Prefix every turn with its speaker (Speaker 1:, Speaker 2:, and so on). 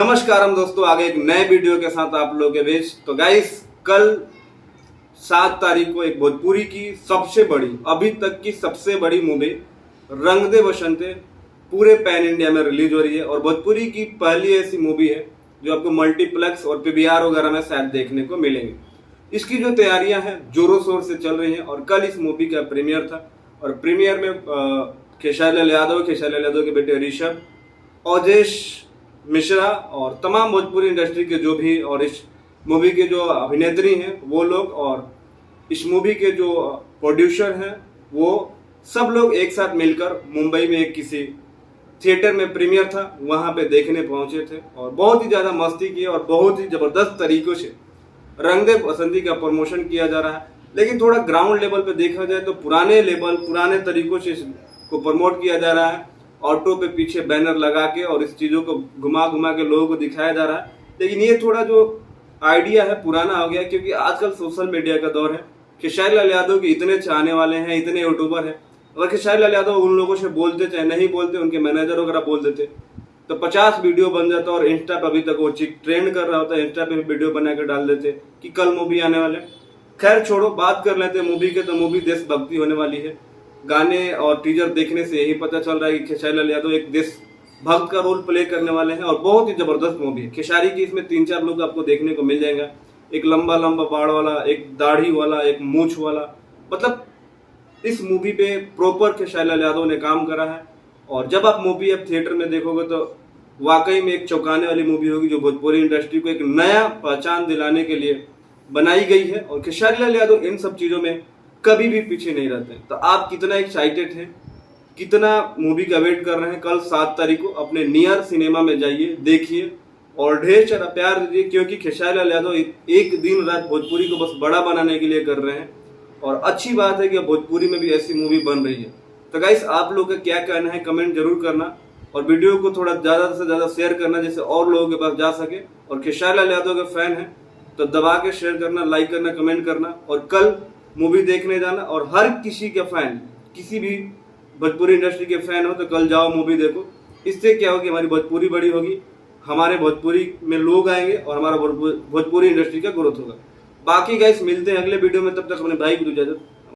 Speaker 1: नमस्कार हम दोस्तों आगे एक नए वीडियो के साथ आप लोगों के बीच। तो गाइस कल 7 तारीख को एक भोजपुरी की सबसे बड़ी अभी तक की सबसे बड़ी मूवी रंग दे बसंते पूरे पैन इंडिया में रिलीज हो रही है और भोजपुरी की पहली ऐसी मूवी है जो आपको मल्टीप्लेक्स और पीवीआर वगैरह में शायद देखने को मिलेंगे। इसकी जो तैयारियां हैं जोरों शोर से चल रही हैं और कल इस मूवी का प्रीमियर था और प्रीमियर में खेसारी लाल यादव के बेटे ऋषभ, ओजेश मिश्रा और तमाम भोजपुरी इंडस्ट्री के जो भी और इस मूवी के जो अभिनेत्री हैं वो लोग और इस मूवी के जो प्रोड्यूसर हैं वो सब लोग एक साथ मिलकर मुंबई में एक किसी थिएटर में प्रीमियर था वहां पे देखने पहुंचे थे और बहुत ही ज़्यादा मस्ती की और बहुत ही ज़बरदस्त तरीकों से रंग दे बसंती का प्रमोशन किया जा रहा है। लेकिन थोड़ा ग्राउंड लेवल पे देखा जाए तो पुराने तरीकों से इसको प्रमोट किया जा रहा है। ऑटो पे पीछे बैनर लगा के और इस चीज़ों को घुमा घुमा के लोगों को दिखाया जा रहा है। लेकिन ये थोड़ा जो आइडिया है पुराना हो गया क्योंकि आजकल सोशल मीडिया का दौर है। खेसारी लाल यादव के इतने चाहने वाले हैं, इतने यूट्यूबर हैं। अगर खेसारी लाल यादव उन लोगों से बोलते चाहे नहीं बोलते, उनके मैनेजर वगैरह बोल देते तो 50 वीडियो बन जाता और इंस्टा पर अभी तक वो ट्रेंड कर रहा होता है। इंस्टा पे भी वीडियो बना के डाल देते कि कल मूवी आने वाले। खैर छोड़ो, बात कर लेते मूवी के। तो मूवी देशभक्ति होने वाली है। गाने और टीजर देखने से यही पता चल रहा है कि खेसारी लाल यादव एक देशभक्त का रोल प्ले करने वाले हैं और बहुत ही जबरदस्त मूवी है। खेसारी की इसमें 3-4 लोग आपको देखने को मिल जाएगा। एक लंबा लंबा बाड़ वाला, एक दाढ़ी वाला, एक मूछ वाला, मतलब इस मूवी पे प्रॉपर खेसारी लाल यादव ने काम करा है। और जब आप मूवी अब थिएटर में देखोगे तो वाकई में एक चौंकाने वाली मूवी होगी जो भोजपुरी इंडस्ट्री को एक नया पहचान दिलाने के लिए बनाई गई है। और खेसारी लाल यादव इन सब चीजों में कभी भी पीछे नहीं रहते। तो आप कितना एक्साइटेड हैं, कितना मूवी का वेट कर रहे हैं? कल 7 तारीख को अपने नियर सिनेमा में जाइए, देखिए और ढेर सारा प्यार दीजिए क्योंकि खेसारी लाल यादव एक दिन रात भोजपुरी को बस बड़ा बनाने के लिए कर रहे हैं। और अच्छी बात है कि भोजपुरी में भी ऐसी मूवी बन रही है। तो गाइस आप लोग का क्या कहना है कमेंट जरूर करना और वीडियो को थोड़ा ज़्यादा से ज़्यादा शेयर करना जिससे और लोगों के पास जा सके। और खेसारी लाल यादव के फैन हैं तो दबा के शेयर करना, लाइक करना, कमेंट करना और कल मूवी देखने जाना। और हर किसी के फैन, किसी भी भोजपुरी इंडस्ट्री के फैन हो तो कल जाओ मूवी देखो। इससे क्या होगी, हमारी भोजपुरी बड़ी होगी, हमारे भोजपुरी में लोग आएंगे और हमारा भोजपुरी इंडस्ट्री का ग्रोथ होगा। बाकी गाइस मिलते हैं अगले वीडियो में, तब तक अपने भाई को इजाजत।